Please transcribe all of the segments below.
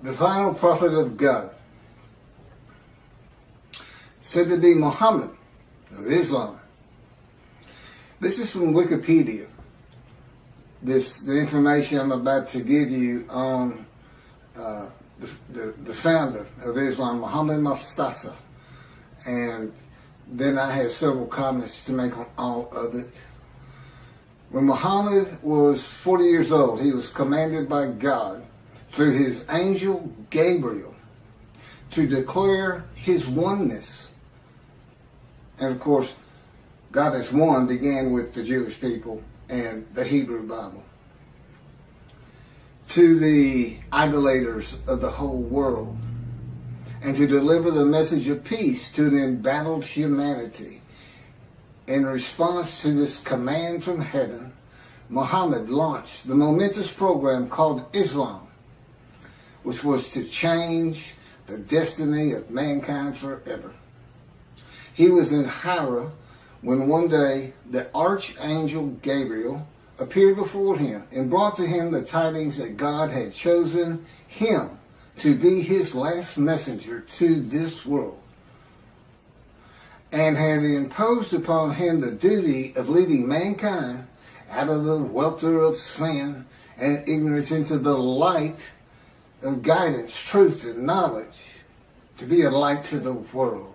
the final prophet of God, said to be Mohammad of Islam. This is from Wikipedia. The information I'm about to give you on the founder of Islam, Mohammad Mustafa. And then I have several comments to make on all of it. When Muhammad was 40 years old, he was commanded by God through his angel Gabriel to declare his oneness. And of course, God is one began with the Jewish people and the Hebrew Bible. To the idolaters of the whole world, and to deliver the message of peace to the embattled humanity. In response to this command from heaven, Muhammad launched the momentous program called Islam, which was to change the destiny of mankind forever. He was in Hira when one day the archangel Gabriel appeared before him and brought to him the tidings that God had chosen him to be his last messenger to this world, and had imposed upon him the duty of leading mankind out of the welter of sin and ignorance into the light of guidance, truth, and knowledge, to be a light to the world,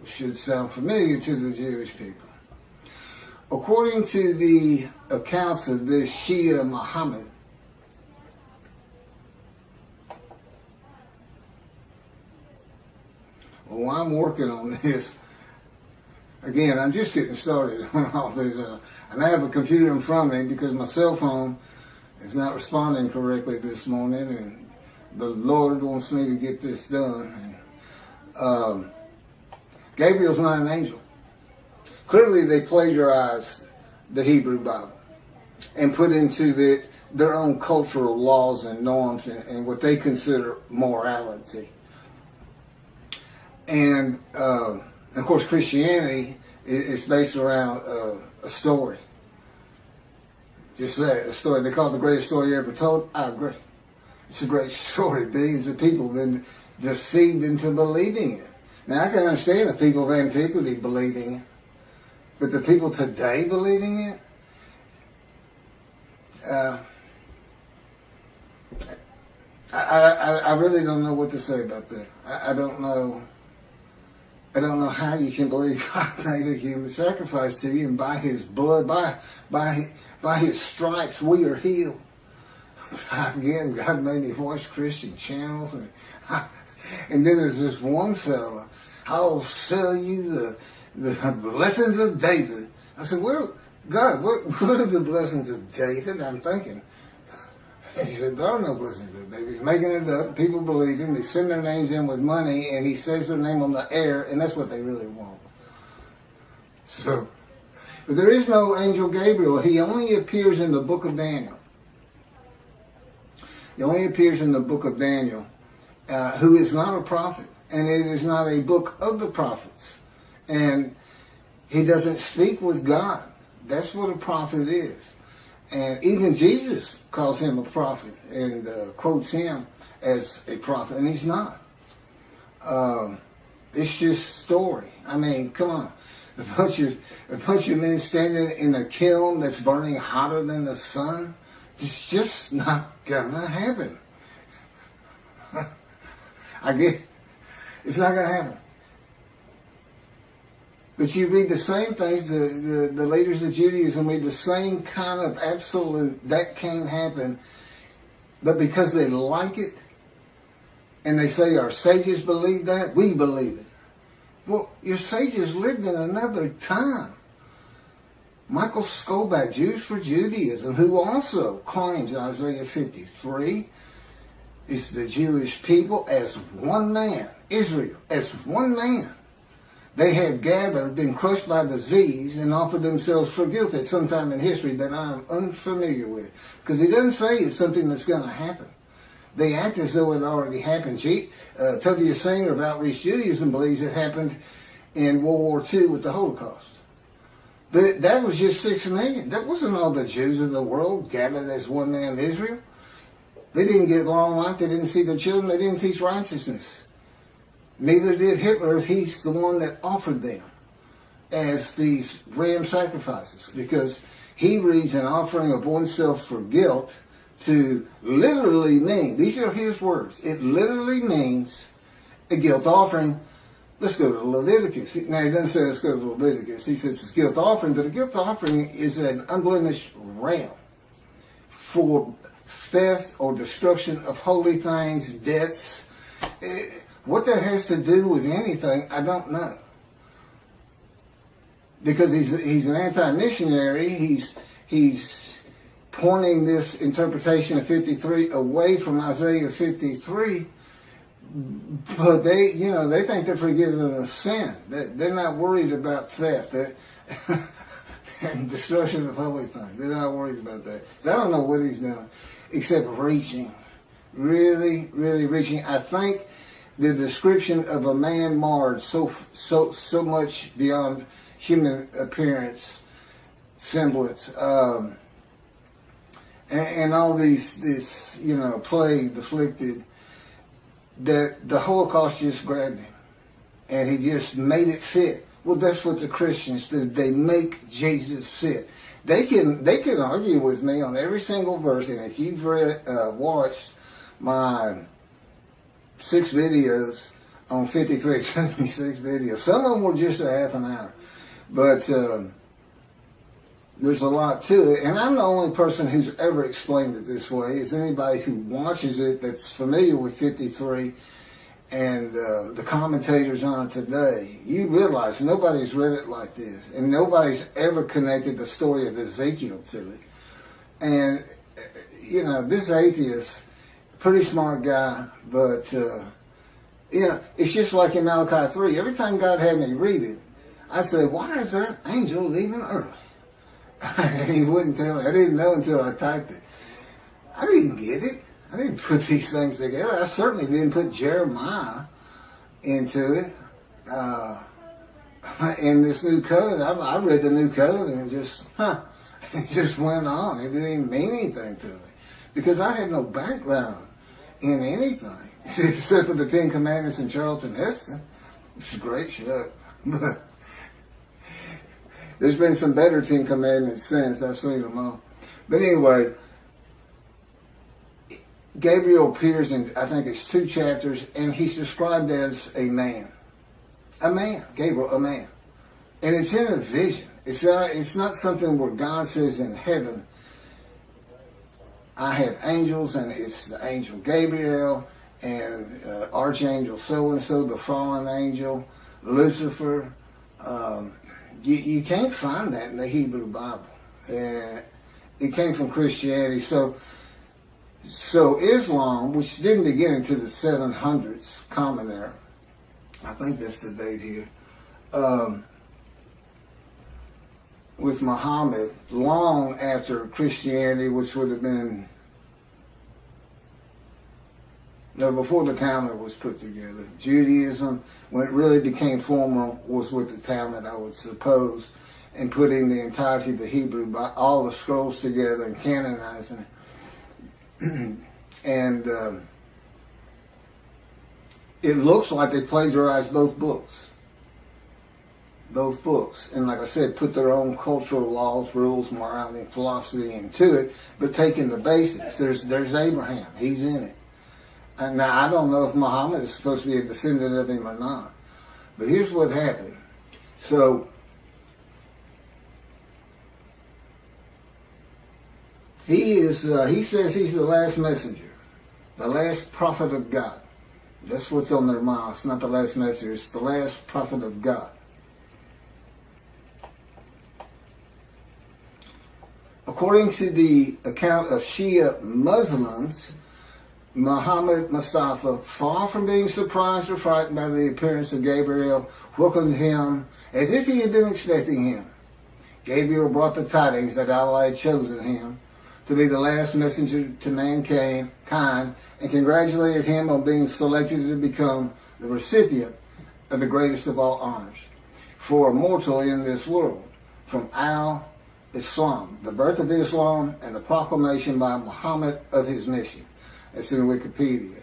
which should sound familiar to the Jewish people. According to the accounts of this Shia Muhammad, well, I'm working on this. Again, I'm just getting started on all this. And I have a computer in front of me because my cell phone is not responding correctly this morning, and the Lord wants me to get this done. And, Gabriel's not an angel. Clearly, they plagiarized the Hebrew Bible and put into their own cultural laws and norms and what they consider morality. And of course, Christianity is based around a story. Just that, a story. They call it the greatest story ever told. I agree. It's a great story. Billions of people have been deceived into believing it. Now, I can understand the people of antiquity believing it, but the people today believing it, I really don't know what to say about that. I don't know how you can believe God made a human sacrifice to you, and by his blood, by his stripes, we are healed. Again, God made me watch Christian channels, and then there's this one fella, I'll sell you the blessings of David. I said, well, God, what are the blessings of David? I'm thinking. He said, there are no blessings of David. He's making it up. People believe him. They send their names in with money, and he says their name on the air, and that's what they really want. So, but there is no angel Gabriel. He only appears in the book of Daniel. He only appears in the book of Daniel, who is not a prophet, and it is not a book of the prophets. And he doesn't speak with God. That's what a prophet is. And even Jesus calls him a prophet and quotes him as a prophet, and he's not. It's just story. I mean, come on. A bunch of men standing in a kiln that's burning hotter than the sun, it's just not gonna happen. It's not gonna happen. But you read the same things, the leaders of Judaism read the same kind of absolute, that can't happen. But because they like it, and they say our sages believe that, we believe it. Well, your sages lived in another time. Michael Skobac, Jews for Judaism, who also claims Isaiah 53 is the Jewish people as one man, Israel as one man. They had gathered, been crushed by disease, and offered themselves for guilt at some time in history that I am unfamiliar with. Because he doesn't say it's something that's going to happen. They act as though it already happened. Tovia Singer of Outreach Judaism believes it happened in World War II with the Holocaust. But that was just 6 million. That wasn't all the Jews of the world gathered as one man Israel. They didn't get long life. They didn't see their children. They didn't teach righteousness. Neither did Hitler if he's the one that offered them as these ram sacrifices, because he reads an offering of oneself for guilt to literally mean, these are his words, it literally means a guilt offering. Let's go to Leviticus. Now, he doesn't say let's go to Leviticus. He says it's a guilt offering, but a guilt offering is an unblemished ram for theft or destruction of holy things, debts. What that has to do with anything, I don't know. Because he's an anti-missionary. He's pointing this interpretation of 53 away from Isaiah 53. But they think they're forgiven of sin. They're not worried about theft and destruction of holy things. They're not worried about that. So I don't know what he's doing, except reaching, really, really reaching. I think the description of a man marred so much beyond human appearance, semblance, and all this plague afflicted, that the Holocaust just grabbed him and he just made it fit. Well, that's what the Christians do. They make Jesus fit. They can argue with me on every single verse, and if you've watched my 6 videos on 53, it took me 6 videos. Some of them were just a half an hour, but there's a lot to it, and I'm the only person who's ever explained it this way. Is anybody who watches it that's familiar with 53 and the commentators on it today. You realize nobody's read it like this, and nobody's ever connected the story of Ezekiel to it. And this atheist, pretty smart guy, but it's just like in Malachi 3. Every time God had me read it, I said, why is that angel leaving early? And he wouldn't tell me. I didn't know until I typed it. I didn't get it. I didn't put these things together. I certainly didn't put Jeremiah into it. In this new covenant, I read the new covenant and it just went on. It didn't even mean anything to me because I had no background in anything except for the 10 Commandments and Charlton Heston. It's a great show. But there's been some better 10 Commandments since. I've seen them all. But anyway, Gabriel appears in, I think it's 2 chapters, and he's described as a man. A man. Gabriel, a man. And it's in a vision. It's not something where God says in heaven, I have angels, and it's the angel Gabriel, and archangel so-and-so, the fallen angel, Lucifer. You can't find that in the Hebrew Bible. It came from Christianity. So Islam, which didn't begin into the 700s, Common Era, I think that's the date here, with Mohammad, long after Christianity, which would have been, before the Talmud was put together. Judaism, when it really became formal, was with the Talmud, I would suppose, and putting the entirety of the Hebrew, all the scrolls together and canonizing it. And it looks like they plagiarized both books. Both books. And like I said, put their own cultural laws, rules, morality, and philosophy into it, but taking the basics. There's Abraham. He's in it. And now, I don't know if Muhammad is supposed to be a descendant of him or not. But here's what happened. So, he says he's the last messenger, the last prophet of God. That's what's on their mouth. It's not the last messenger, it's the last prophet of God. According to the account of Shia Muslims, Muhammad Mustafa, far from being surprised or frightened by the appearance of Gabriel, welcomed him as if he had been expecting him. Gabriel brought the tidings that Allah had chosen him to be the last messenger to mankind, and congratulated him on being selected to become the recipient of the greatest of all honors for a mortal in this world, from Al-Islam, the birth of Islam, and the proclamation by Muhammad of his mission. It's in Wikipedia.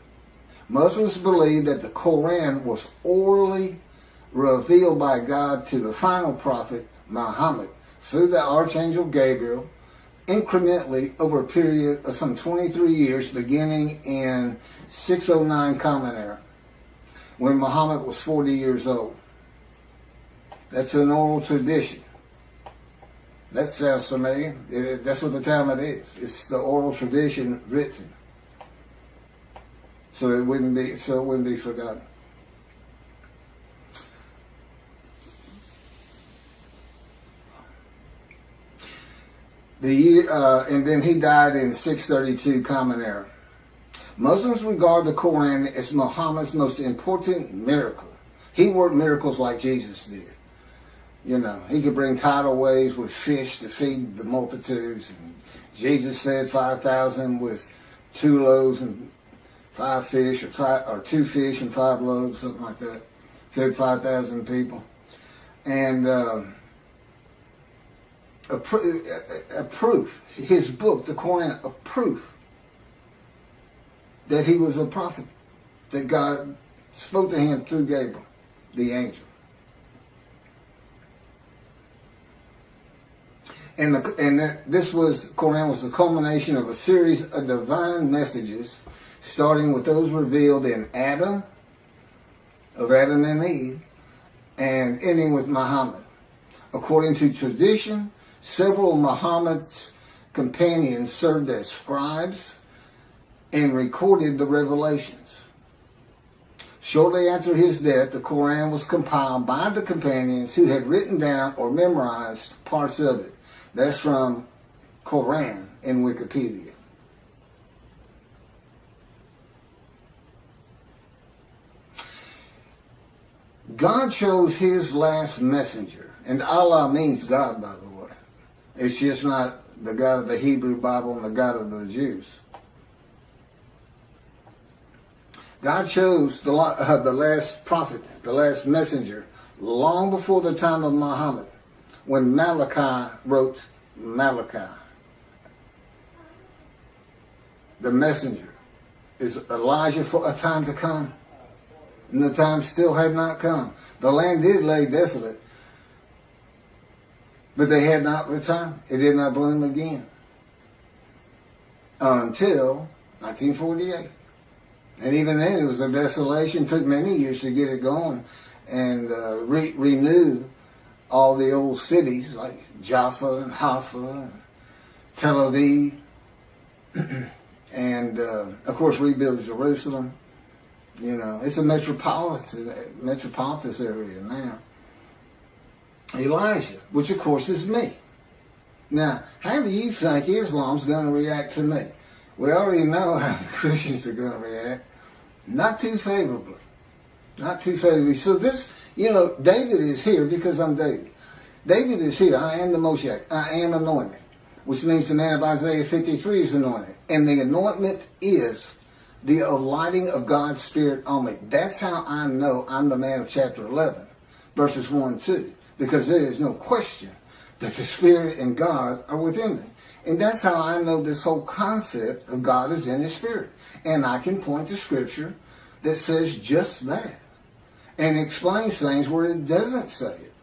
Muslims believe that the Quran was orally revealed by God to the final prophet, Muhammad, through the Archangel Gabriel, incrementally over a period of some 23 years, beginning in 609 Common Era, when Muhammad was 40 years old. That's an oral tradition. That sounds familiar. That's what the Talmud is. It's the oral tradition written, so it wouldn't be forgotten. And then he died in 632 Common Era. Muslims regard the Quran as Muhammad's most important miracle. He worked miracles like Jesus did. You know, he could bring tidal waves with fish to feed the multitudes. And Jesus fed 5,000 with 2 loaves and 5 fish, or 2 fish and 5 loaves, something like that. Fed 5,000 people. And a proof, his book, the Quran, a proof that he was a prophet, that God spoke to him through Gabriel, the angel. This Quran was the culmination of a series of divine messages, starting with those revealed in Adam and Eve, and ending with Muhammad. According to tradition, several of Muhammad's companions served as scribes and recorded the revelations. Shortly after his death, the Quran was compiled by the companions who had written down or memorized parts of it. That's from Quran in Wikipedia. God chose his last messenger. And Allah means God, by the way. It's just not the God of the Hebrew Bible and the God of the Jews. God chose the last prophet, the last messenger, long before the time of Muhammad, when Malachi wrote Malachi. The messenger is Elijah for a time to come, and the time still had not come. The land did lay desolate, but they had not returned. It did not bloom again until 1948. And even then, it was a desolation. It took many years to get it going and renew all the old cities like Jaffa and Haifa and Tel Aviv, and of course rebuild Jerusalem. You know, it's a metropolitan area now. Elijah, which of course is me. Now, how do you think Islam's going to react to me? We already know how the Christians are going to react. Not too favorably. Not too favorably. So this, you know, David is here because I'm David. David is here. I am the Moshiach. I am anointed. Which means the man of Isaiah 53 is anointed. And the anointment is the alighting of God's Spirit on me. That's how I know I'm the man of chapter 11, verses 1 and 2. Because there is no question that the Spirit and God are within me. And that's how I know this whole concept of God is in his Spirit. And I can point to Scripture that says just that. And explains things where it doesn't say it.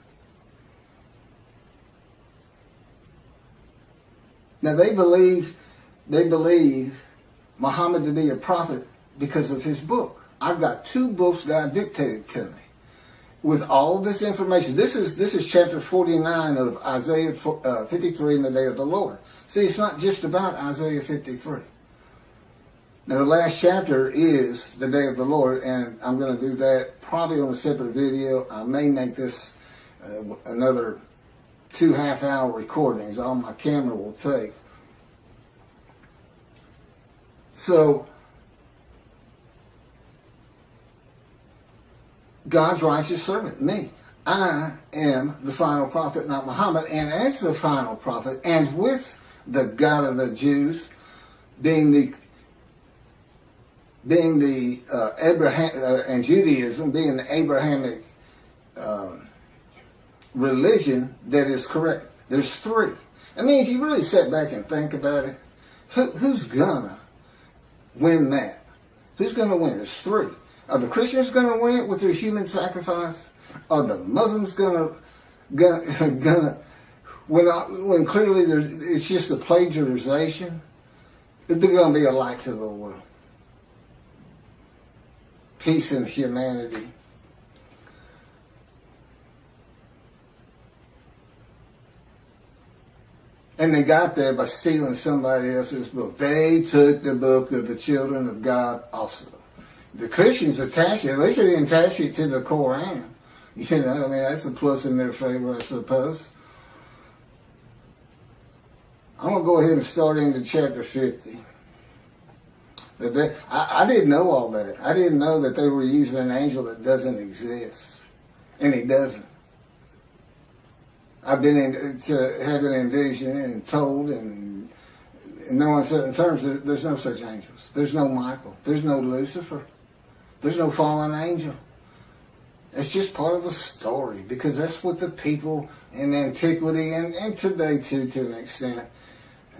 Now they believe Muhammad to be a prophet because of his book. I've got 2 books God dictated to me with all this information. This is chapter 49 of Isaiah 53 in the day of the Lord. See, it's not just about Isaiah 53. Now, the last chapter is the day of the Lord, and I'm going to do that probably on a separate video. I may make this another 2 half-hour recordings. All my camera will take. So, God's righteous servant, me. I am the final prophet, not Muhammad. And as the final prophet, and with the God of the Jews, being the Abraham and Judaism being the Abrahamic religion that is correct. There's 3. I mean, if you really sit back and think about it, who's gonna win that? Who's going to win? There's three. Are the Christians going to win it with their human sacrifice? Are the Muslims going to when clearly it's just a plagiarization? They're going to be a light to the world. Peace and humanity. And they got there by stealing somebody else's book. They took the book of the children of God also. The Christians attached it. At least they didn't attach it to the Koran. You know, I mean, that's a plus in their favor, I suppose. I'm going to go ahead and start into chapter 50. I didn't know all that. I didn't know that they were using an angel that doesn't exist. And he doesn't. I've been had an envision and told and in no uncertain terms that there's no such angels. There's no Michael. There's no Lucifer. There's no fallen angel. It's just part of a story because that's what the people in antiquity and today too, to an extent,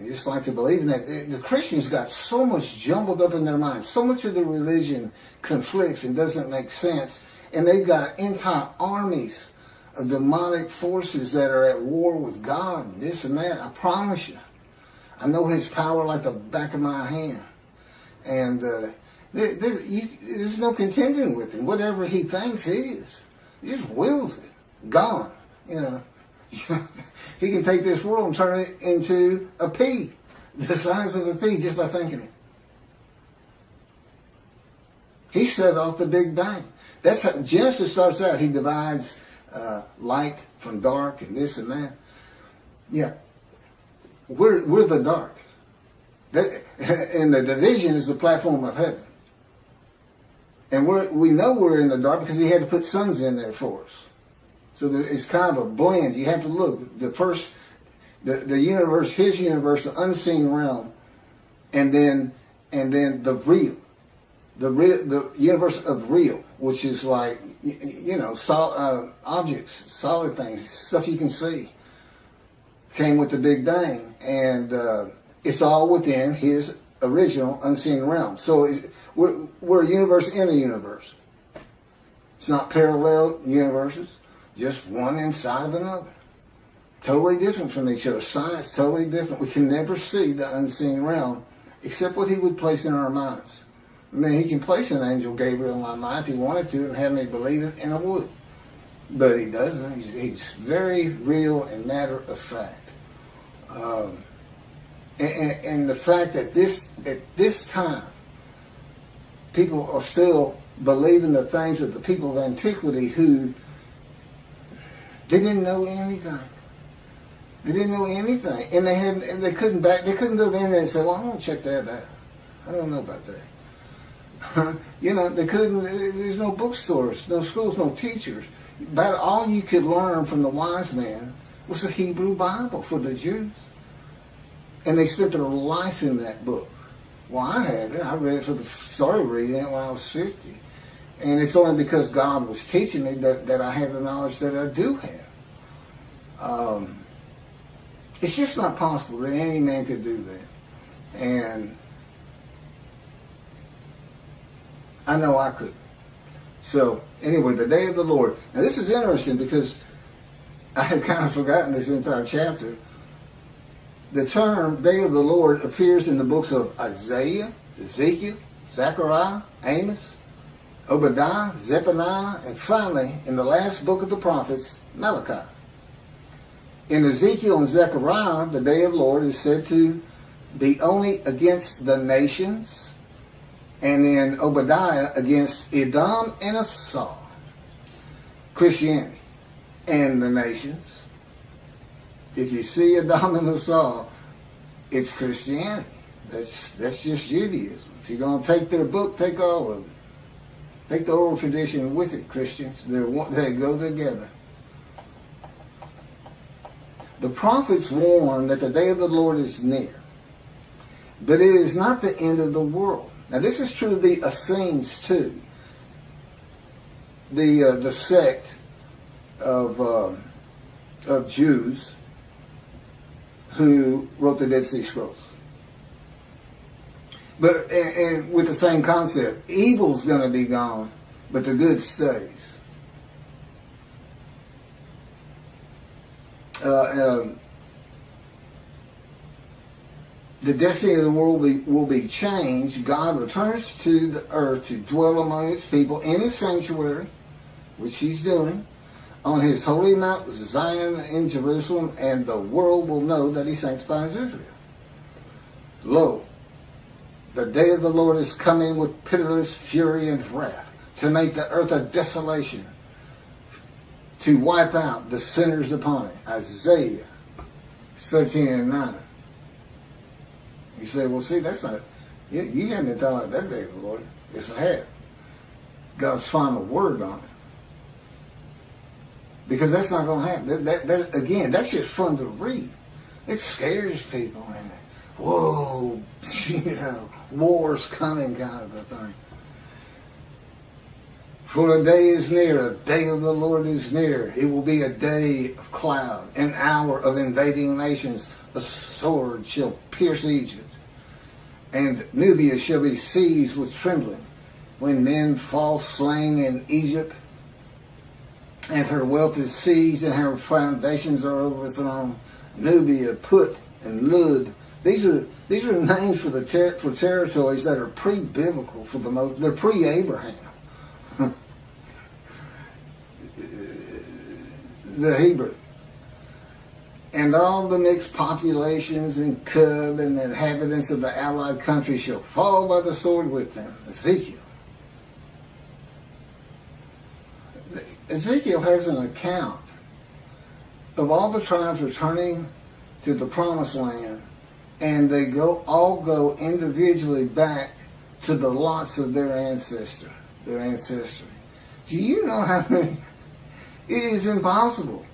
I just like to believe in that. The Christians got so much jumbled up in their minds. So much of the religion conflicts and doesn't make sense. And they've got entire armies of demonic forces that are at war with God, and this and that. I promise you. I know his power like the back of my hand. And there's no contending with him. Whatever he thinks is. He just wills it. Gone. You know. He can take this world and turn it into a pea. The size of a pea just by thinking it. He set off the Big Bang. That's how Genesis starts out. He divides light from dark and this and that. Yeah. We're the dark. And the division is the platform of heaven. And we know we're in the dark because he had to put suns in there for us. So it's kind of a blend. You have to look. The universe, his universe, the unseen realm, and then the real. The universe of real, which is like, you know, objects, solid things, stuff you can see, came with the Big Bang. And it's all within his original unseen realm. So we're a universe in a universe. It's not parallel universes, just one inside of another. Totally different from each other. Science, totally different. We can never see the unseen realm except what he would place in our minds. I mean, he can place an angel Gabriel in my mind if he wanted to and have me believe it, and I would. But he doesn't. He's very real and matter of fact. And the fact that at this time, people are still believing the things of the people of antiquity who didn't know anything. They didn't know anything, and they couldn't go there and say, "Well, I want to check that out. I don't know about that." You know, they couldn't. There's no bookstores, no schools, no teachers. About all you could learn from the wise man was the Hebrew Bible for the Jews, and they spent their life in that book. Well, I had it. I read it started reading it when I was 50, and it's only because God was teaching me that I had the knowledge that I do have. It's just not possible that any man could do that, and I know I could. So, anyway, the day of the Lord. Now, this is interesting because I had kind of forgotten this entire chapter. The term day of the Lord appears in the books of Isaiah, Ezekiel, Zechariah, Amos, Obadiah, Zephaniah, and finally, in the last book of the prophets, Malachi. In Ezekiel and Zechariah, the day of the Lord is said to be only against the nations, and in Obadiah against Edom and Esau, Christianity, and the nations. If you see Edom and Esau, it's Christianity. That's just Judaism. If you're going to take their book, take all of it. Take the oral tradition with it, Christians. They go together. The prophets warn that the day of the Lord is near, but it is not the end of the world. Now, this is true of the Essenes too, the sect of Jews who wrote the Dead Sea Scrolls. But and with the same concept, evil's going to be gone, but the good stays. The destiny of the world will be changed. God returns to the earth to dwell among his people in his sanctuary, which he's doing, on his holy Mount Zion in Jerusalem, and the world will know that he sanctifies Israel. Lo, the day of the Lord is coming with pitiless fury and wrath, to make the earth a desolation, to wipe out the sinners upon it. Isaiah 13 and 9. You say, well, see, that's not, you haven't been talking about that day of the Lord. Yes, I have. God's final word on it. Because that's not going to happen. That, again, that's just fun to read. It scares people. And whoa, war's coming kind of a thing. For a day is near, a day of the Lord is near. It will be a day of cloud, an hour of invading nations. A sword shall pierce Egypt, and Nubia shall be seized with trembling, when men fall slain in Egypt, and her wealth is seized, and her foundations are overthrown. Nubia, Put, and Lud. These are names for for territories that are pre-biblical for the most. They're pre-Abraham. The Hebrew. And all the mixed populations in Cub and the inhabitants of the allied country shall fall by the sword with them. Ezekiel. Ezekiel has an account of all the tribes returning to the promised land, and they all go individually back to the lots of their ancestry. Do you know how many? It is impossible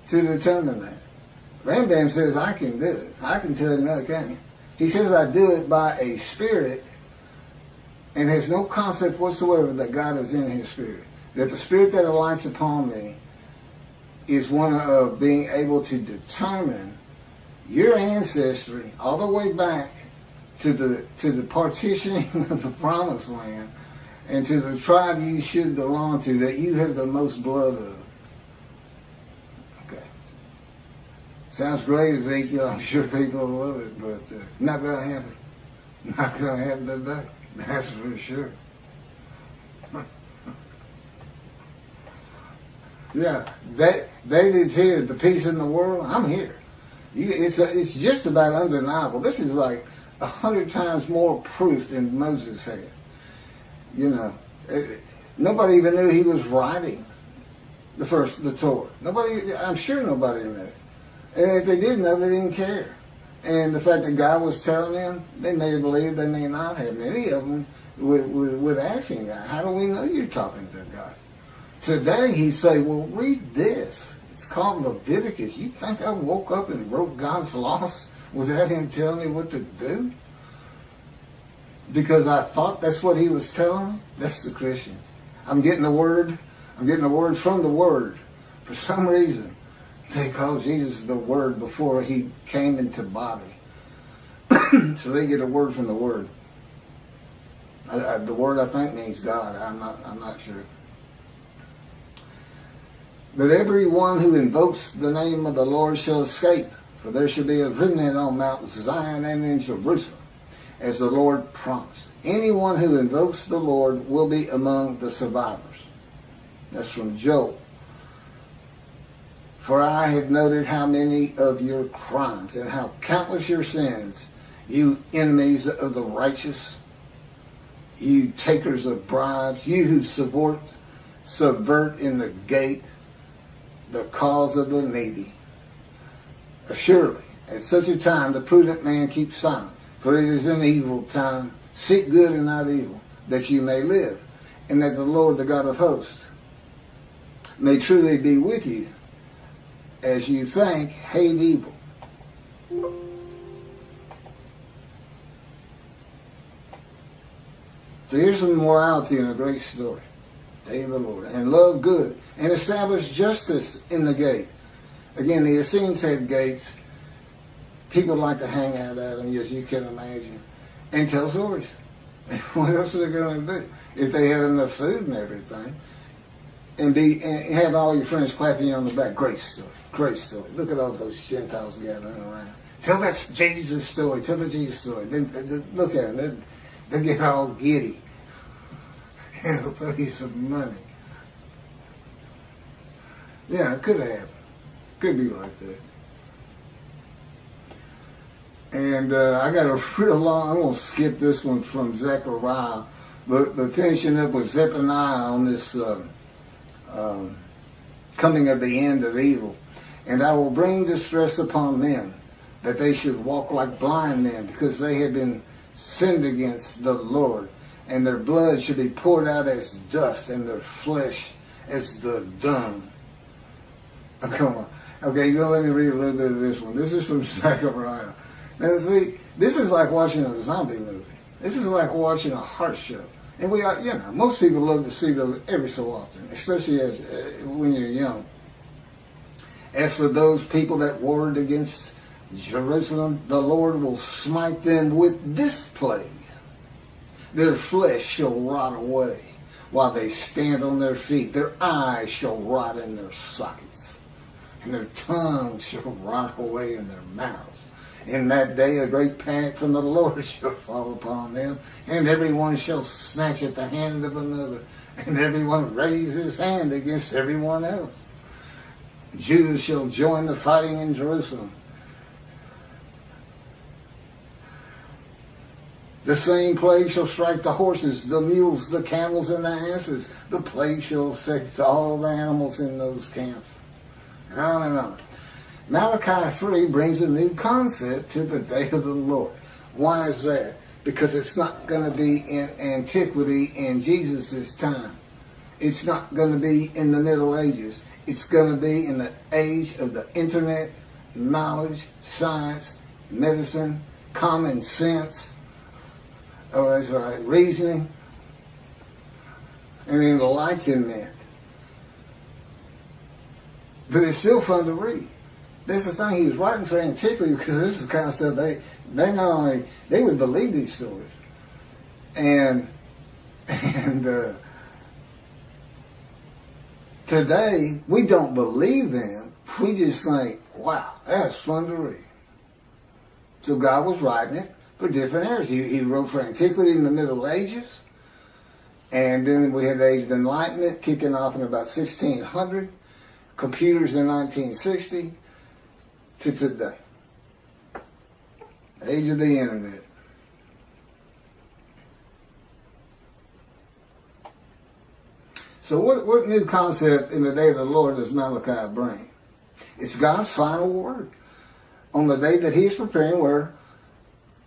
to determine that. Rambam says, I can do it. I can tell him, no, can you? He says, I do it by a spirit, and has no concept whatsoever that God is in his spirit. That the spirit that alights upon me is one of being able to determine your ancestry all the way back to the partitioning of the promised land, and to the tribe you should belong to, that you have the most blood of. Okay. Sounds great, Ezekiel. I'm sure people will love it, but not going to happen. Not going to happen today. That's for sure. Yeah, David's here. The peace in the world. I'm here. It's just about undeniable. This is like 100 times more proof than Moses had. Nobody even knew he was writing the Torah. I'm sure nobody knew. And if they did know, they didn't care. And the fact that God was telling them, they may have believed, they may not have. Many of them would ask him, how do we know you're talking to God? Today he'd say, well, read this. It's called Leviticus. You think I woke up and wrote God's laws without him telling me what to do? Because I thought that's what he was telling me? That's the Christians. I'm getting the word from the word. For some reason, they call Jesus the word before he came into body. So they get a word from the word. The word, I think, means God. I'm not sure. But everyone who invokes the name of the Lord shall escape, for there shall be a remnant on Mount Zion and in Jerusalem, as the Lord promised. Anyone who invokes the Lord will be among the survivors. That's from Job. For I have noted how many of your crimes and how countless your sins, you enemies of the righteous, you takers of bribes, you who subvert in the gate the cause of the needy. Surely, at such a time, the prudent man keeps silent, for it is an evil time. Seek good and not evil, that you may live, and that the Lord, the God of hosts, may truly be with you, as you think, hate evil. So here's some morality in a great story. Day of the Lord. And love good. And establish justice in the gate. Again, the Essenes had gates. People like to hang out at them, as you can imagine. and tell stories. What else are they going to do? If they had enough food and everything, and have all your friends clapping you on the back. Great story. Great story. Look at all those Gentiles gathering around. Tell that Jesus story. Tell the Jesus story. Then look at them. They get all giddy. And they'll throw you some money. Yeah, it could happen. Could be like that. And I got a real long, I'm going to skip this one from Zechariah, but finishing up with Zephaniah on this coming of the end of evil. And I will bring distress upon them, that they should walk like blind men, because they have been sinned against the Lord. And their blood should be poured out as dust, and their flesh as the dung. Oh, come on. Okay, you're going to let me read a little bit of this one. This is from Zechariah. Now, see, this is like watching a zombie movie. This is like watching a heart show. And we are, most people love to see those every so often, especially as when you're young. As for those people that warred against Jerusalem, the Lord will smite them with this plague. Their flesh shall rot away while they stand on their feet. Their eyes shall rot in their sockets, and their tongues shall rot away in their mouths. In that day a great panic from the Lord shall fall upon them, and everyone shall snatch at the hand of another, and everyone raise his hand against everyone else. Judah shall join the fighting in Jerusalem. The same plague shall strike the horses, the mules, the camels, and the asses. The plague shall affect all the animals in those camps. And on and on. Malachi 3 brings a new concept to the day of the Lord. Why is that? Because it's not going to be in antiquity in Jesus' time. It's not going to be in the Middle Ages. It's going to be in the age of the internet, knowledge, science, medicine, common sense. Oh, that's right, reasoning, and enlightenment. But it's still fun to read. That's the thing, he was writing for antiquity, because this is the kind of stuff they not only, they would believe these stories. And today, we don't believe them. We just think, wow, that's fun to read. So God was writing it for different eras. He wrote for antiquity in the Middle Ages, and then we had the Age of Enlightenment kicking off in about 1600, computers in 1960, to today. Age of the Internet. So what new concept in the day of the Lord does Malachi bring? It's God's final word on the day that he's preparing, where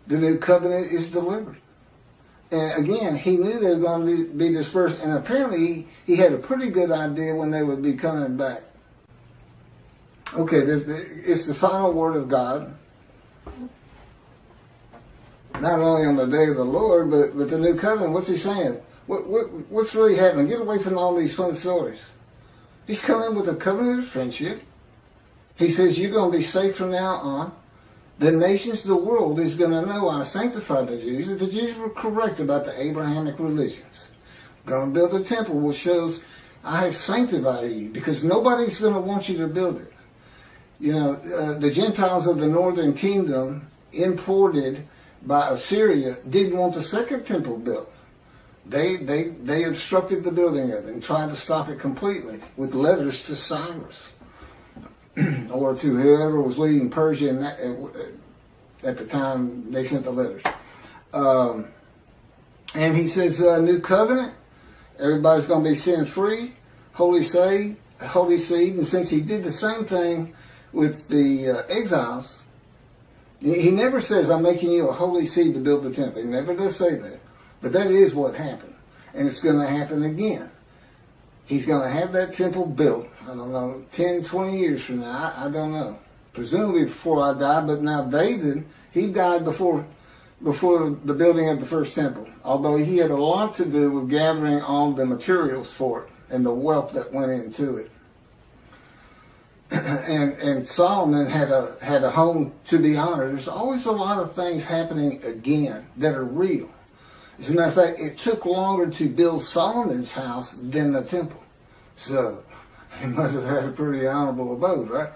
the new covenant is delivered. And again, he knew they were going to be dispersed, and apparently he had a pretty good idea when they would be coming back. Okay, it's the final word of God, not only on the day of the Lord, but the new covenant. What's he saying? What's really happening? Get away from all these fun stories. He's coming with a covenant of friendship. He says you're going to be safe from now on. The nations of the world is going to know I sanctified the Jews, that the Jews were correct about the Abrahamic religions. I'm going to build a temple which shows I have sanctified you, because nobody's going to want you to build it. The Gentiles of the northern kingdom, imported by Assyria, didn't want the second temple built. They obstructed the building of it and tried to stop it completely with letters to Cyrus or to whoever was leading Persia at the time they sent the letters. And he says, new covenant, everybody's going to be sin-free, holy seed. And since he did the same thing with the exiles, he never says, I'm making you a holy seed to build the temple. He never does say that. But that is what happened. And it's going to happen again. He's going to have that temple built, I don't know, 10, 20 years from now. I don't know. Presumably before I die. But now David, he died before the building of the first temple. Although he had a lot to do with gathering all the materials for it and the wealth that went into it. and Solomon had a home to be honored. There's always a lot of things happening again that are real. As a matter of fact, it took longer to build Solomon's house than the temple. So he must have had a pretty honorable abode, right?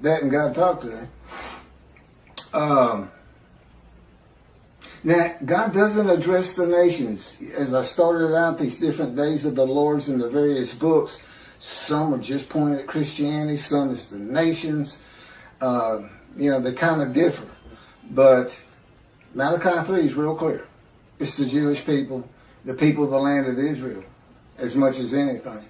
That and God talked to him. Now, God doesn't address the nations. As I started out, these different days of the Lord's in the various books, some are just pointed at Christianity, some is the nations. They kind of differ. But Malachi 3 is real clear. It's the Jewish people, the people of the land of Israel, as much as anything.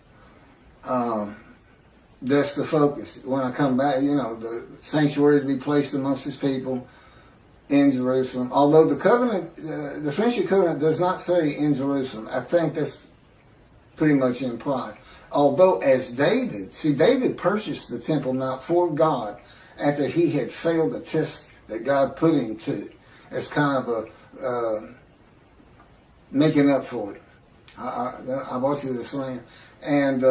That's the focus. When I come back, the sanctuary to be placed amongst his people in Jerusalem. Although the covenant, the friendship covenant does not say in Jerusalem. I think that's pretty much implied. Although as David purchased the Temple Mount for God after he had failed the test that God put him to, as kind of a making up for it. I watched this land, and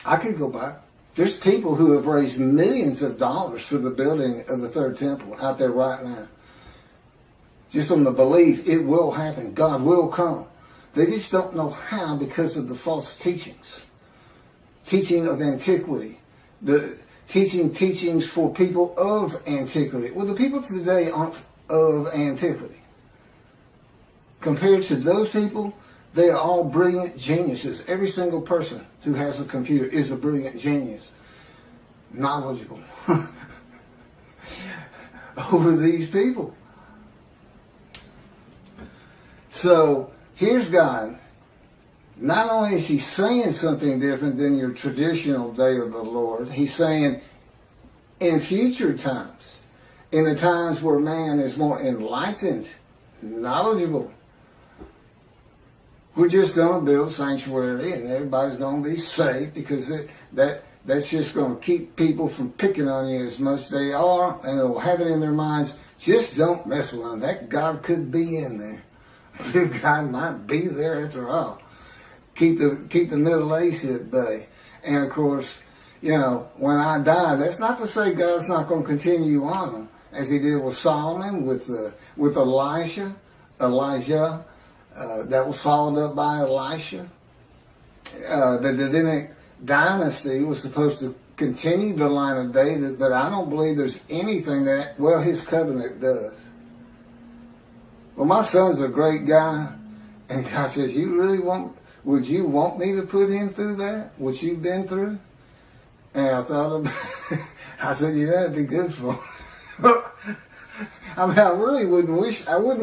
I could go back. There's people who have raised millions of dollars for the building of the third temple out there right now. Just on the belief it will happen. God will come. They just don't know how because of the false teachings. Teaching of antiquity. The teachings for people of antiquity. Well, the people today aren't of antiquity. Compared to those people, they are all brilliant geniuses. Every single person who has a computer is a brilliant genius. Knowledgeable. Over these people. So, here's God. Not only is he saying something different than your traditional day of the Lord, he's saying in future times, in the times where man is more enlightened, knowledgeable, we're just going to build sanctuary and everybody's going to be safe because that's just going to keep people from picking on you as much as they are, and they'll have it in their minds, just don't mess with them. That God could be in there. God might be there after all. Keep the Middle East at bay. And of course, when I die, that's not to say God's not going to continue on as he did with Solomon, with Elijah. That was followed up by Elisha. The Davidic dynasty was supposed to continue the line of David, but I don't believe there's anything that, his covenant does. Well, my son's a great guy, and God says, would you want me to put him through that? What you've been through? And I thought about it. I said, that'd be good for him. I mean, I wouldn't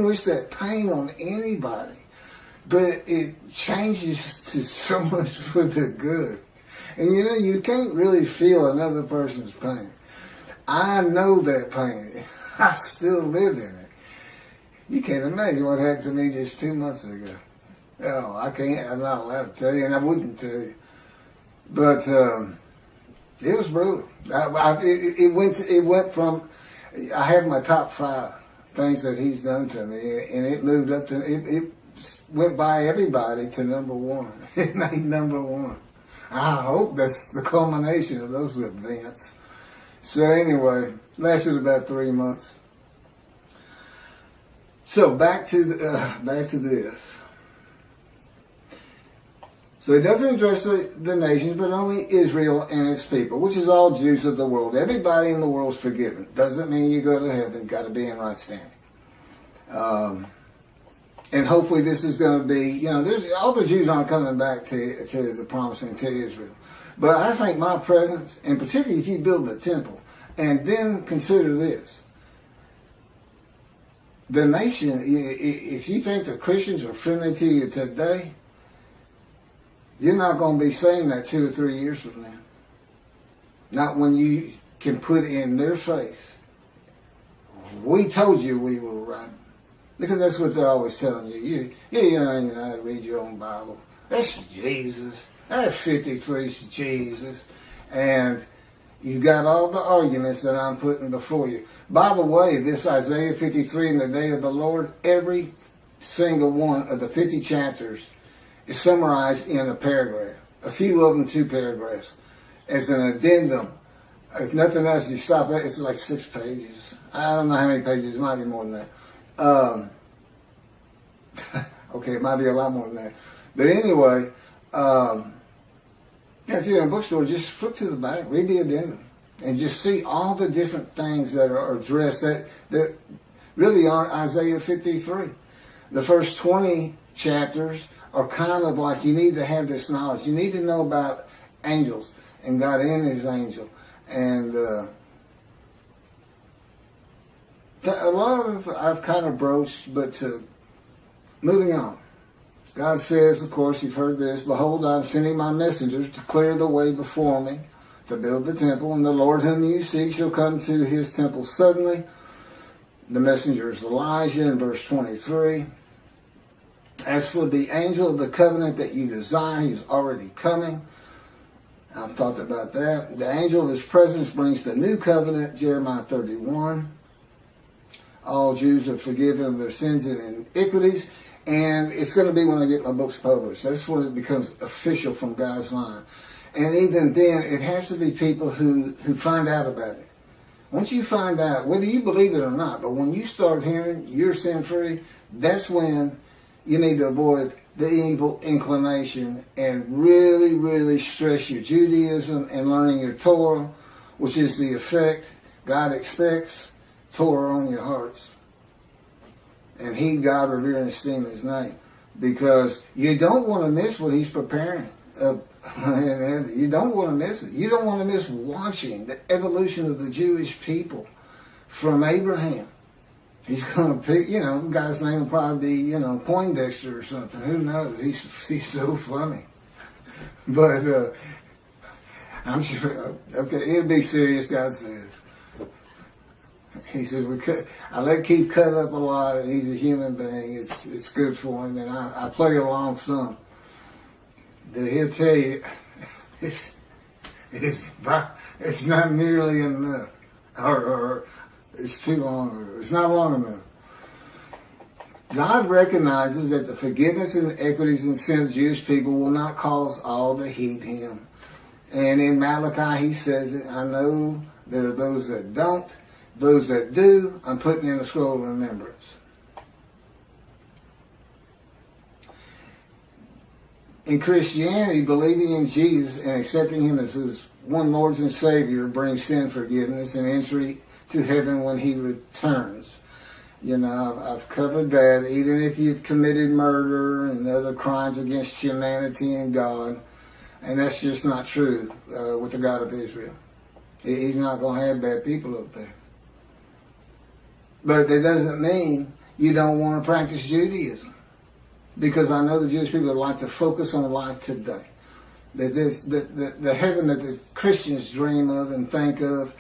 wish that pain on anybody. But it changes to so much for the good. And you can't really feel another person's pain. I know that pain. I still live in it. You can't imagine what happened to me just 2 months ago. Oh, I can't. I'm not allowed to tell you, and I wouldn't tell you. But it was brutal. It went from, I have my top 5 things that he's done to me, and it moved up to, it went by everybody to number 1. It made number 1. I hope that's the culmination of those events. So anyway, lasted about 3 months. So back to this. So it doesn't address the nations, but only Israel and its people, which is all Jews of the world. Everybody in the world is forgiven. Doesn't mean you go to heaven. Got to be in right standing. And hopefully this is going to be, there's all the Jews aren't coming back to the promising to Israel. But I think my presence, and particularly if you build the temple, and then consider this. The nation, if you think the Christians are friendly to you today, you're not going to be saying that 2 or 3 years from now. Not when you can put in their face, we told you we were right. Because that's what they're always telling you. You don't even know how to read your own Bible. That's Jesus. That 53 is Jesus. And you've got all the arguments that I'm putting before you. By the way, this Isaiah 53 in the day of the Lord, every single one of the 50 chapters is summarized in a paragraph. A few of them 2 paragraphs. as an addendum. If nothing else, you stop it. It's like 6 pages. I don't know how many pages. It might be more than that. Okay, it might be a lot more than that. But anyway, if you're in a bookstore, just flip to the back, read the addendum, and just see all the different things that are addressed that really aren't Isaiah 53. The first 20 chapters are kind of like, you need to have this knowledge. You need to know about angels and God in his angel. And a lot of I've kind of broached, but moving on. God says, of course, you've heard this, behold, I'm sending my messengers to clear the way before me, to build the temple, and the Lord whom you seek shall come to his temple suddenly. The messenger is Elijah in verse 23. As for the angel of the covenant that you desire, he's already coming. I've talked about that. The angel of his presence brings the new covenant, Jeremiah 31. All Jews are forgiven of their sins and iniquities. And it's going to be when I get my books published. That's when it becomes official from God's line. And even then, it has to be people who find out about it. Once you find out, whether you believe it or not, but when you start hearing you're sin-free, that's when you need to avoid the evil inclination and really, really stress your Judaism and learning your Torah, which is the effect God expects, Torah on your hearts. And heed God, revere, and esteem his name. Because you don't want to miss what he's preparing. You don't want to miss it. You don't want to miss watching the evolution of the Jewish people from Abraham. He's going to pick, the guy's name will probably be, Poindexter or something. Who knows? He's so funny. But I'm sure, okay, it'll be serious, God says. He says, I let Keith cut up a lot. He's a human being. It's good for him. And I play along some. He'll tell you, it's not nearly enough. Or it's too long. Or it's not long enough. God recognizes that the forgiveness and equities and sin of Jewish people will not cause all to heed him. And in Malachi, he says it, I know there are those that don't. Those that do, I'm putting in the scroll of remembrance. In Christianity, believing in Jesus and accepting him as his one Lord and Savior brings sin forgiveness and entry to heaven when he returns. I've covered that. Even if you've committed murder and other crimes against humanity and God, and that's just not true with the God of Israel. He's not going to have bad people up there. But that doesn't mean you don't want to practice Judaism. Because I know the Jewish people like to focus on life today. The heaven that the Christians dream of and think of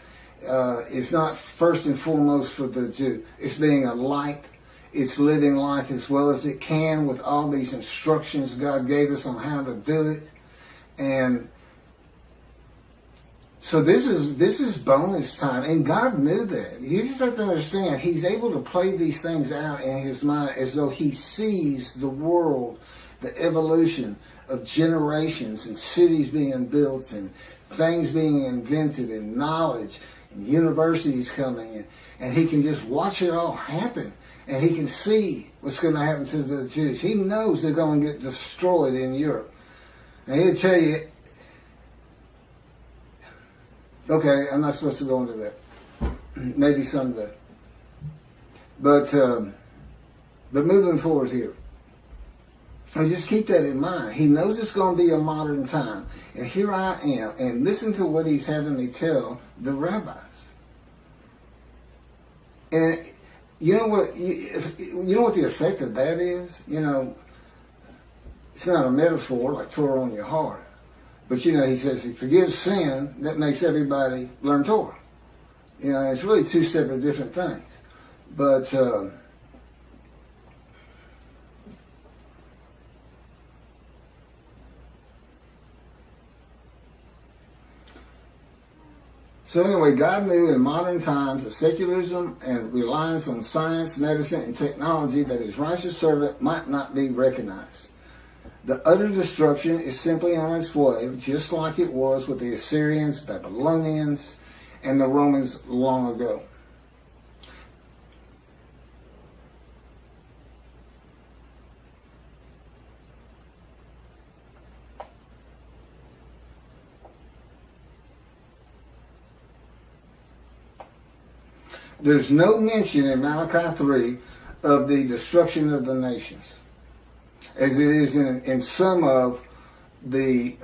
is not first and foremost for the Jew. It's being a light. It's living life as well as it can with all these instructions God gave us on how to do it. And so this is bonus time, and God knew that. You just have to understand, he's able to play these things out in his mind as though he sees the world, the evolution of generations and cities being built and things being invented and knowledge and universities coming in. And he can just watch it all happen, and he can see what's going to happen to the Jews. He knows they're going to get destroyed in Europe. And he'll tell you, okay, I'm not supposed to go into that. Maybe someday. But moving forward here, and just keep that in mind. He knows it's going to be a modern time. And here I am, and listen to what he's having me tell the rabbis. And you know what? You know what the effect of that is? It's not a metaphor like Torah on your heart. But, he says he forgives sin, that makes everybody learn Torah. It's really two separate different things. But, so anyway, God knew in modern times of secularism and reliance on science, medicine, and technology that his righteous servant might not be recognized. The utter destruction is simply on its way, just like it was with the Assyrians, Babylonians, and the Romans long ago. There's no mention in Malachi 3 of the destruction of the nations, as it is in some of the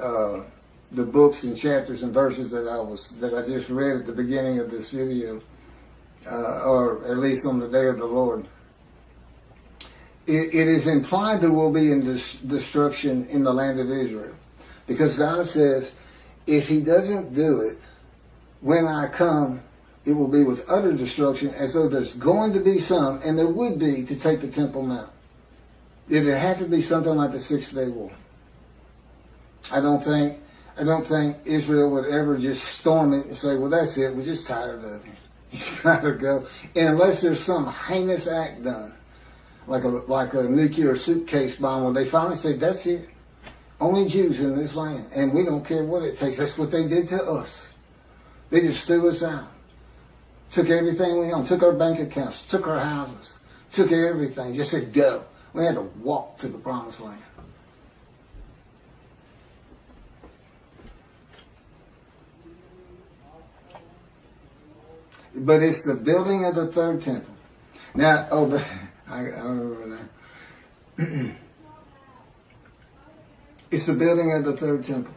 books and chapters and verses that I just read at the beginning of this video, or at least on the day of the Lord. It is implied there will be destruction in the land of Israel, because God says, if He doesn't do it, when I come, it will be with utter destruction, as though there's going to be some, and there would be, to take the Temple Mount. It'd have to be something like the 6-day war. I don't think Israel would ever just storm it and say, well, that's it, we're just tired of it. You gotta go. And unless there's some heinous act done, like a nuclear suitcase bomb, where they finally say, that's it. Only Jews in this land, and we don't care what it takes. That's what they did to us. They just threw us out. Took everything we owned, took our bank accounts, took our houses, took everything, just said go. We had to walk to the promised land. But it's the building of the third temple. Now, I remember that. It's the building of the third temple.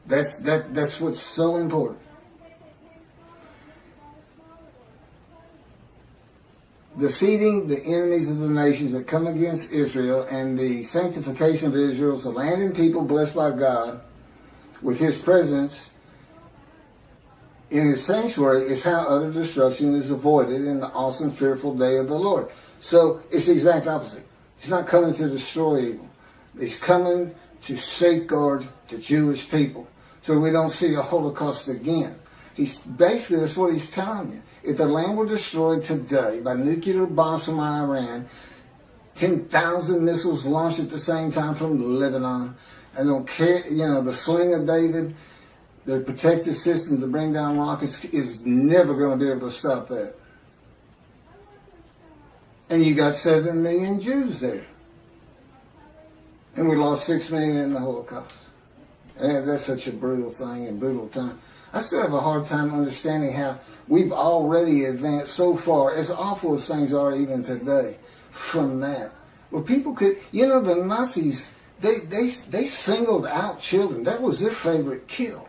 That's what's so important. Defeating the enemies of the nations that come against Israel, and the sanctification of Israel, the land and people blessed by God with His presence in His sanctuary, is how utter destruction is avoided in the awesome, fearful day of the Lord. So it's the exact opposite. He's not coming to destroy evil. He's coming to safeguard the Jewish people, so we don't see a Holocaust again. Basically, that's what He's telling you. If the land were destroyed today by nuclear bombs from Iran, 10,000 missiles launched at the same time from Lebanon, and don't care, the sling of David, the protective system to bring down rockets is never going to be able to stop that. And you got 7 million Jews there. And we lost 6 million in the Holocaust. And that's such a brutal thing and brutal time. I still have a hard time understanding how we've already advanced so far, as awful as things are even today, from that. Well, people could, the Nazis, they singled out children. That was their favorite kill.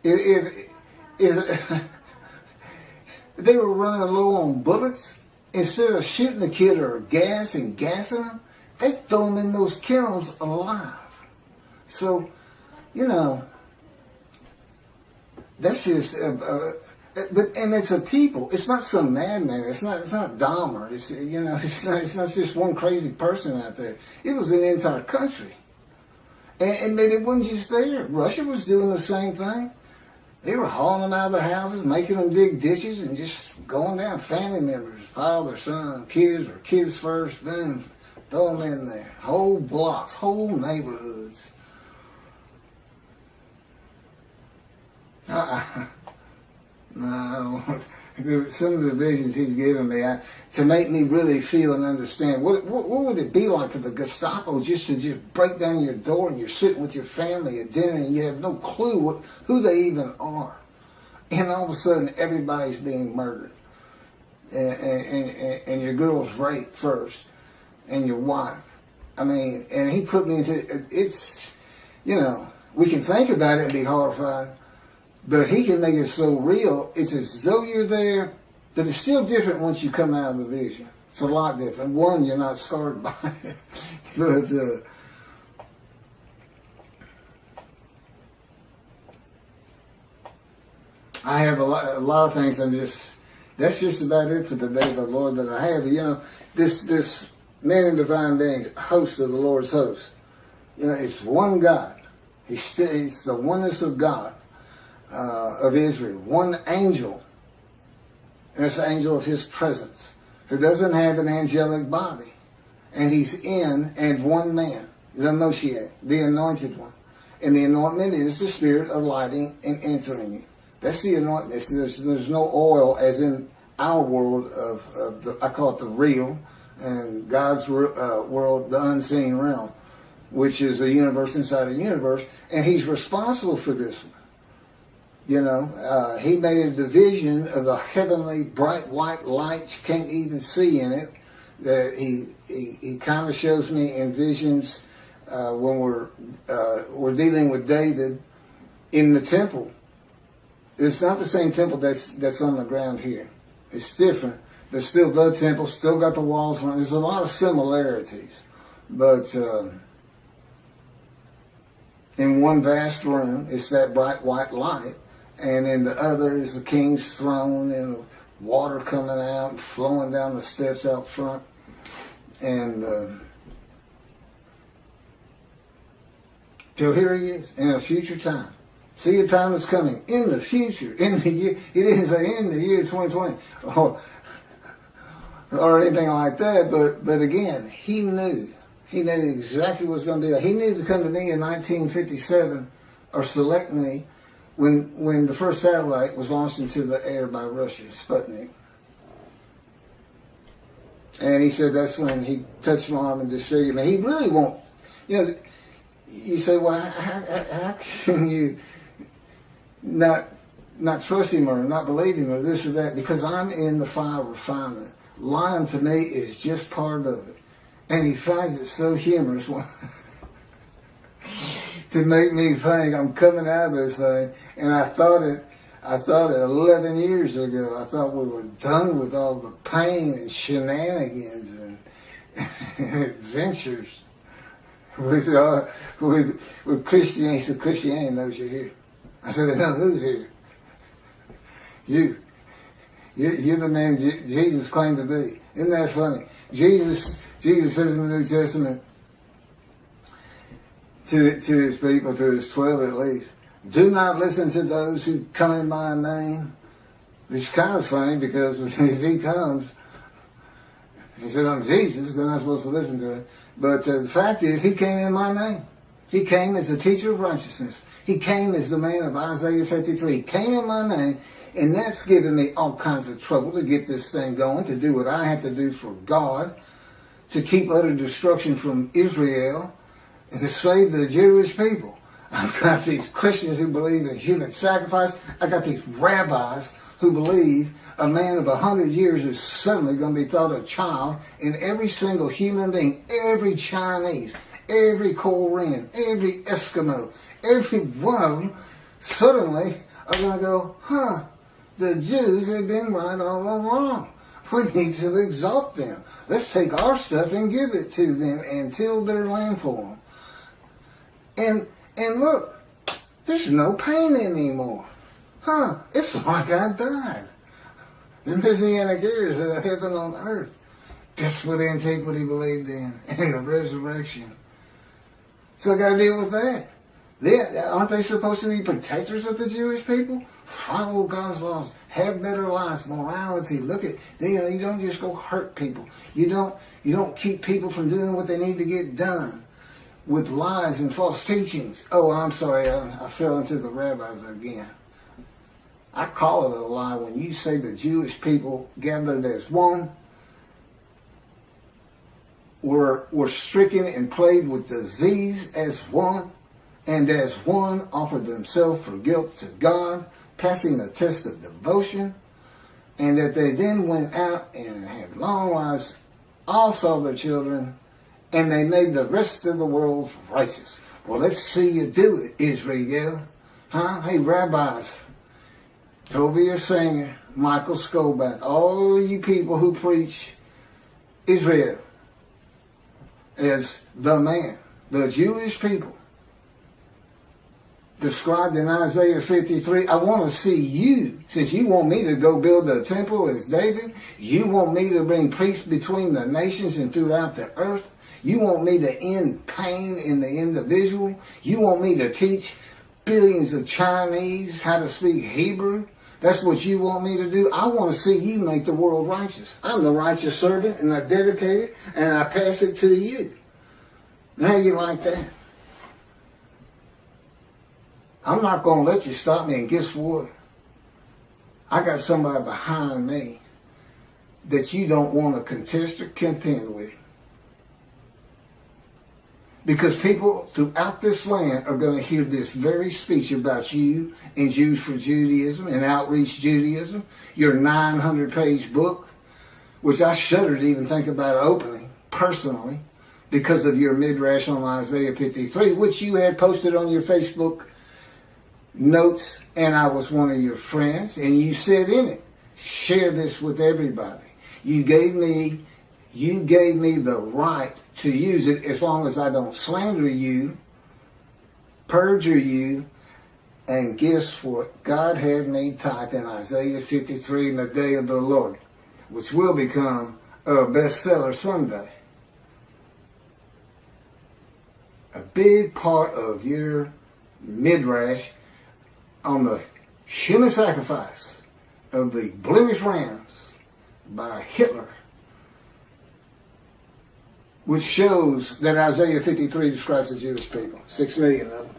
If they were running low on bullets, instead of shooting the kid or gas and gassing them, they throw them in those kilns alive. So, that's just, and it's a people. It's not some madman. It's not Dahmer. It's not just one crazy person out there. It was an entire country, and it wasn't just there. Russia was doing the same thing. They were hauling them out of their houses, making them dig ditches, and just going down. Family members, father, son, kids, or kids first, then throw them in there. Whole blocks, whole neighborhoods. I don't want some of the visions he's given me to make me really feel and understand what would it be like for the Gestapo just to break down your door and you're sitting with your family at dinner and you have no clue who they even are, and all of a sudden everybody's being murdered, and your girl's raped first, and your wife. I mean, and he put me into it's, we can think about it and be horrified. But he can make it so real, it's as though you're there, but it's still different once you come out of the vision. It's a lot different. One, you're not scarred by it. But I have a lot of things that's just about it for the day of the Lord that I have. This man in divine being, host of the Lord's host. It's one God. It's the oneness of God. Of Israel, one angel, and it's the angel of His presence, who doesn't have an angelic body, and he's in as one man, the Moshiach, the anointed one. And the anointment is the spirit of lighting and entering you. That's the anointment. There's no oil as in our world of the, I call it the real, and God's world, the unseen realm, which is a universe inside a universe, and he's responsible for this one. You know, he made a division of the heavenly bright white light you can't even see in it. That he kind of shows me in visions when we're dealing with David in the temple. It's not the same temple that's on the ground here. It's different. There's still the temple, still got the walls. There's a lot of similarities, but in one vast room, it's that bright white light, and in the other is the king's throne and water coming out and flowing down the steps out front. And so here he is in a future time. See, a time is coming in the future, in the year. He didn't say in the year 2020 or anything like that. But again, he knew exactly what was going to do. He knew to come to me in 1957 or select me when the first satellite was launched into the air by Russia, Sputnik. And he said that's when he touched my arm and disfigured me. He really won't. You know, you say, well, how can you not trust him or not believe him or this or that? Because I'm in the fire of refinement. Lying to me is just part of it. And he finds it so humorous to make me think I'm coming out of this thing. And I thought it 11 years ago. I thought we were done with all the pain and shenanigans and adventures with Christianity. So Christianity knows you're here. I said, they know who's here. You're the man Jesus claimed to be. Isn't that funny? Jesus says in the New Testament to his people, to his 12 at least, do not listen to those who come in my name. It's kind of funny because if he comes, he said, I'm Jesus, then I'm supposed to listen to him. But the fact is, he came in my name. He came as the teacher of righteousness. He came as the man of Isaiah 53. He came in my name, and that's given me all kinds of trouble to get this thing going, to do what I have to do for God, to keep utter destruction from Israel, and to save the Jewish people. I've got these Christians who believe in human sacrifice. I got these rabbis who believe a man of 100 years is suddenly going to be thought a child, and every single human being, every Chinese, every Korean, every Eskimo, every one of them suddenly are going to go, the Jews have been right all along. We need to exalt them. Let's take our stuff and give it to them and till their land for them. And look, there's no pain anymore. It's like I died. The Messianic ears of heaven on earth. That's what antiquity believed in, and the resurrection. So I got to deal with that. Aren't they supposed to be protectors of the Jewish people? Follow God's laws, have better lives, morality. Look at, you don't just go hurt people. You don't keep people from doing what they need to get done with lies and false teachings. Oh, I'm sorry, I fell into the rabbis again. I call it a lie when you say the Jewish people gathered as one were stricken and plagued with disease as one, and as one offered themselves for guilt to God, passing the test of devotion, and that they then went out and had long lives, all saw their children, and they made the rest of the world righteous. Well, let's see you do it, Israel. Hey, rabbis, Tobias Singer, Michael Skolback, all you people who preach Israel as the man, the Jewish people, described in Isaiah 53, I want to see you, since you want me to go build a temple as David, you want me to bring peace between the nations and throughout the earth, you want me to end pain in the individual, you want me to teach billions of Chinese how to speak Hebrew, That's what you want me to do? I want to see you make the world righteous. I'm the righteous servant, and I dedicate it, and I pass it to you. How you like that? I'm not going to let you stop me, and guess what? I got somebody behind me that you don't want to contest or contend with. Because people throughout this land are going to hear this very speech about you and Jews for Judaism and Outreach Judaism, your 900-page book, which I shudder to even think about opening personally because of your midrash on Isaiah 53, which you had posted on your Facebook notes, and I was one of your friends, and you said in it, share this with everybody. You gave me the right to use it as long as I don't slander you, perjure you, and guess what? God had me type in Isaiah 53 in the day of the Lord, which will become a bestseller someday. A big part of your midrash on the human sacrifice of the blemished rams by Hitler, which shows that Isaiah 53 describes the Jewish people, 6 million of them.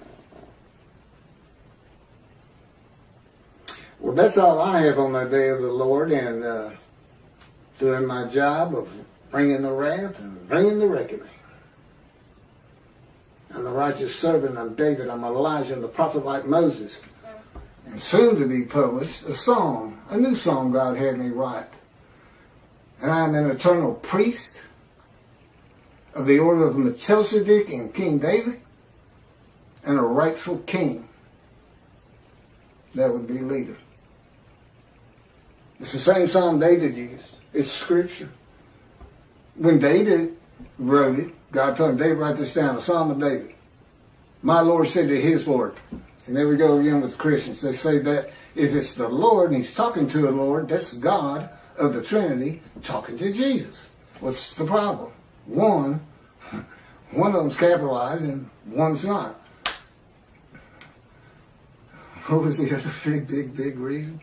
Well, that's all I have on the day of the Lord, and doing my job of bringing the wrath and bringing the reckoning. I'm the righteous servant, I'm David, I'm Elijah, and the prophet like Moses. And soon to be published, a new song God had me write. And I am an eternal priest of the order of Melchizedek and King David, and a rightful king. That would be leader. It's the same song David used. It's scripture. When David wrote it, God told him, David, write this down, a Psalm of David. My Lord said to his Lord. And there we go again with Christians. They say that if it's the Lord and he's talking to the Lord, that's God of the Trinity talking to Jesus. What's the problem? One of them's capitalized and one's not. What was the other big reason?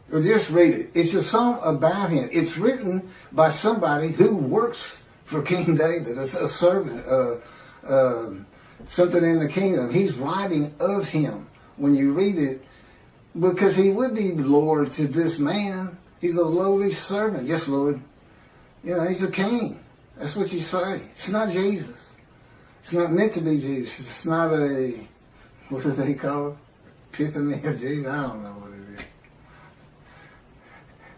Well, just read it. It's a song about him. It's written by somebody who works for King David, a servant, something in the kingdom. He's writing of him when you read it, because he would be Lord to this man. He's a lowly servant. Yes, Lord. You know, he's a king. That's what you say. It's not Jesus. It's not meant to be Jesus. It's not a, what do they call it? Epiphany of Jesus? I don't know what it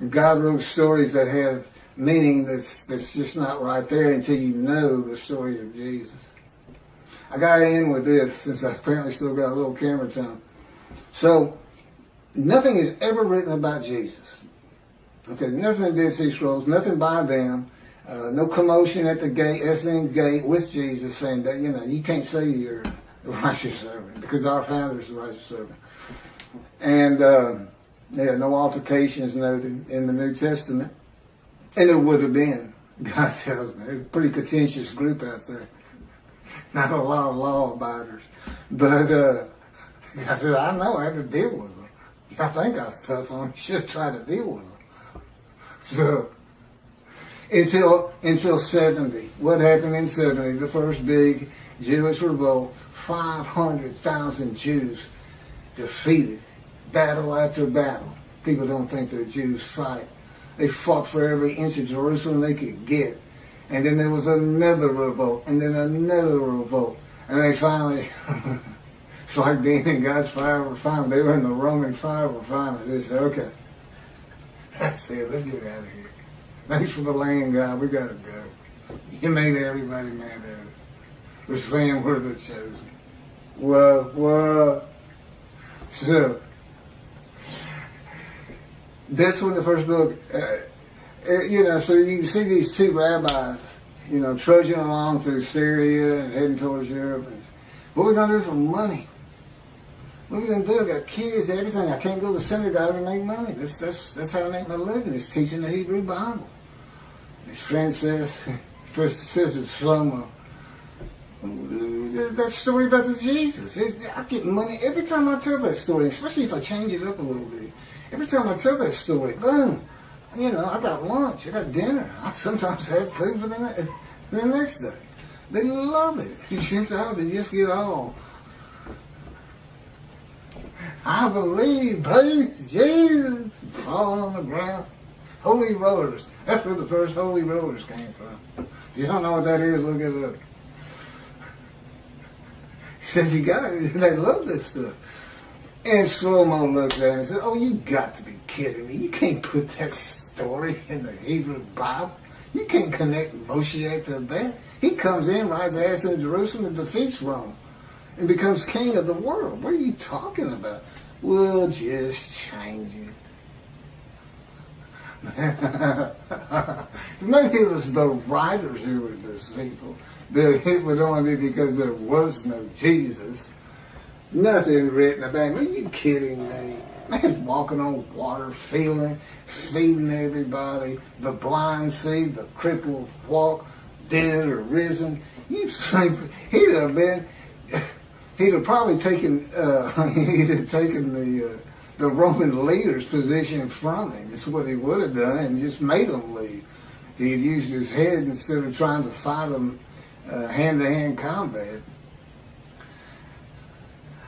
is. God wrote stories that have meaning that's just not right there until you know the story of Jesus. I got to end with this, since I apparently still got a little camera time. So, nothing is ever written about Jesus. Okay, nothing in Dead Sea Scrolls, nothing by them. No commotion at the gate, Essening gate with Jesus saying that, you know, you can't say you're the righteous servant because our founder is the righteous servant. And, no altercations noted in the New Testament. And there would have been, God tells me. It's a pretty contentious group out there. Not a lot of law abiders. But I said, I know, I had to deal with them. I think I was tough on them. Should have tried to deal with them. So, until 70. What happened in 70? The first big Jewish revolt. 500,000 Jews defeated. Battle after battle. People don't think the Jews fight. They fought for every inch of Jerusalem they could get. And then there was another revolt, and then another revolt. And they finally, it's like being in God's fire refinement. They were in the Roman fire refinement. They said, okay, that's it, let's get out of here. Thanks for the land, God, we got to go. You made everybody mad at us. We're saying we're the chosen. What? So, that's when the first book, so you see these two rabbis, trudging along through Syria and heading towards Europe. And what are we going to do for money? What are we going to do? I got kids, everything. I can't go to synagogue and make money. That's how I make my living. It's teaching the Hebrew Bible. His friend says, first says it's Shlomo. That story about the Jesus. I get money every time I tell that story, especially if I change it up a little bit. Every time I tell that story, boom, I got lunch, I got dinner. I sometimes have food for the next day. They love it. They just get all, I believe, praise Jesus, falling on the ground. Holy rollers. That's where the first holy rollers came from. If you don't know what that is, look it up. He says, they love this stuff. And Slow-Mo looked at him and said, oh, you got to be kidding me. You can't put that story in the Hebrew Bible. You can't connect Moshiach to that. He comes in, rides ass in Jerusalem, and defeats Rome, and becomes king of the world. What are you talking about? We'll just change it. Maybe it was the writers who were deceitful. That it would only be because there was no Jesus. Nothing written about him. Are you kidding me? Man's walking on water, feeding everybody. The blind see, the crippled walk, dead or risen. You think he'd have probably taken the Roman leader's position from him. That's what he would have done, and just made them leave. He had used his head instead of trying to fight them hand-to-hand combat.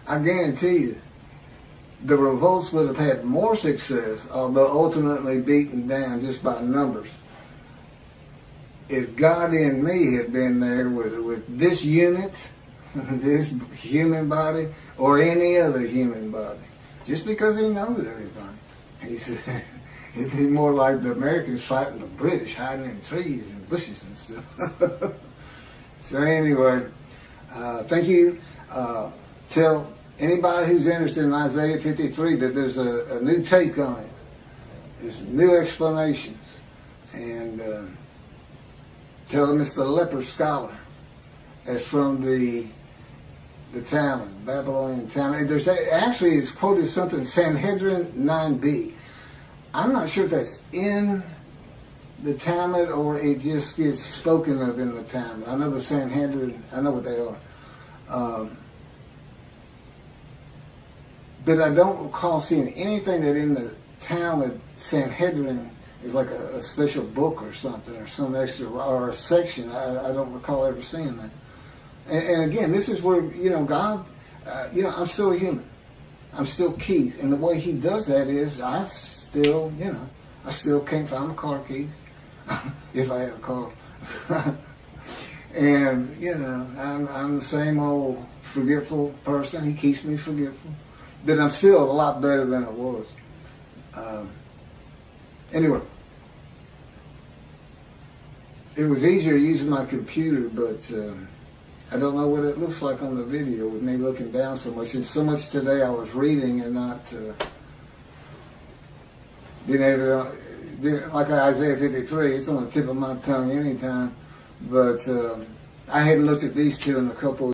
I guarantee you, the revolts would have had more success, although ultimately beaten down just by numbers, if God in me had been there with this unit, this human body, or any other human body. Just because he knows everything. He said, it'd be more like the Americans fighting the British, hiding in trees and bushes and stuff. So anyway, thank you. Tell anybody who's interested in Isaiah 53 that there's a new take on it. There's new explanations. And tell them it's the leper scholar. It's from the Talmud, Babylonian Talmud. There's actually, it's quoted something, Sanhedrin 9b. I'm not sure if that's in the Talmud or it just gets spoken of in the Talmud. I know the Sanhedrin, I know what they are. But I don't recall seeing anything that in the Talmud, Sanhedrin is like a special book or something, or some extra, or a section. I don't recall ever seeing that. And again, this is where, God, I'm still a human. I'm still Keith. And the way he does that is I still can't find my car keys. If I had a car. And, I'm the same old forgetful person. He keeps me forgetful. But I'm still a lot better than I was. Anyway. It was easier using my computer, but I don't know what it looks like on the video with me looking down so much. And so much today I was reading and not being able to, like Isaiah 53, it's on the tip of my tongue anytime. But I hadn't looked at these two in a couple of